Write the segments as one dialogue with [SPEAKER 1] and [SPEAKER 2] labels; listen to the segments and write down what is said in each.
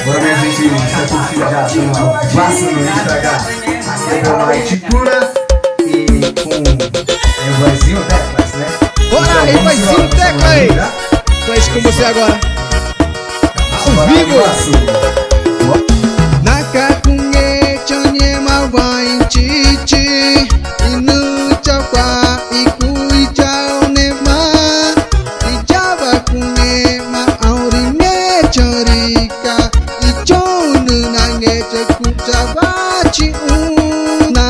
[SPEAKER 1] Bora, minha gente, está curtindo já, tem uma massa no Instagram. Aqui é da Light Pura e com vozinho teclas, né?
[SPEAKER 2] Bora aí, vozinho tecla aí. Então é isso com você agora. Ao vivo. Nakakunge chonye mawai chichi inu chakwa ikui chao nema ijawa kunge ma auringe chorika ichonu nange chekuchawa chi una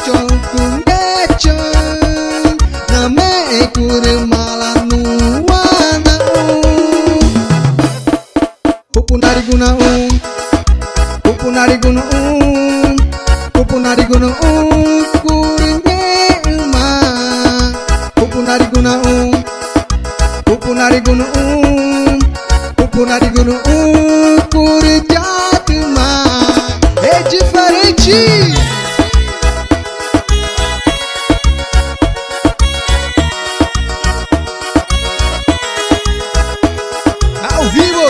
[SPEAKER 2] chokunge chon na me kurmala nuwana Pupunari guna Pupunari guna kuringe uma Pupunari guna Pupunari guna kurijatuma é diferente. Ao vivo.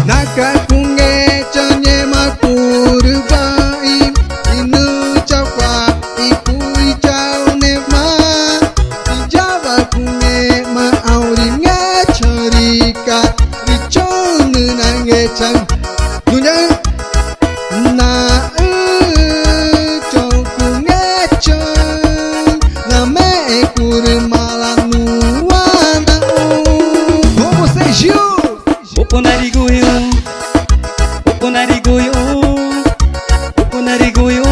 [SPEAKER 2] Nakakunge chanye makurubai inu chakwa ikui chao nema ijawa kunge ma auringe chorika ichonu nange chang nunya na chokunge chang na me kurmala nuana com você Gil.
[SPEAKER 3] Upunariguyo,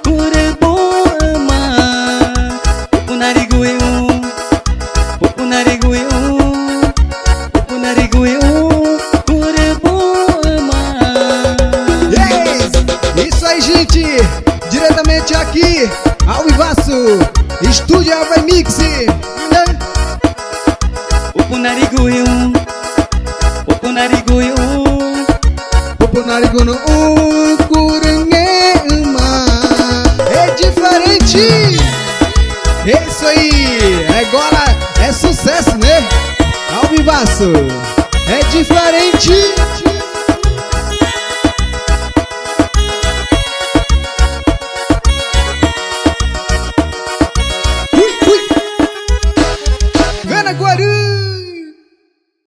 [SPEAKER 3] kurebo ama. Upunariguyo, kurebo ama.
[SPEAKER 2] Yes! Isso aí, gente! Diretamente aqui, ao vivaço, Estúdio Alva Mix.
[SPEAKER 3] Upunariguyo,
[SPEAKER 2] Pupunariguno kuringe uma é diferente. É isso aí, agora é sucesso, né? Ao vivaço, é diferente.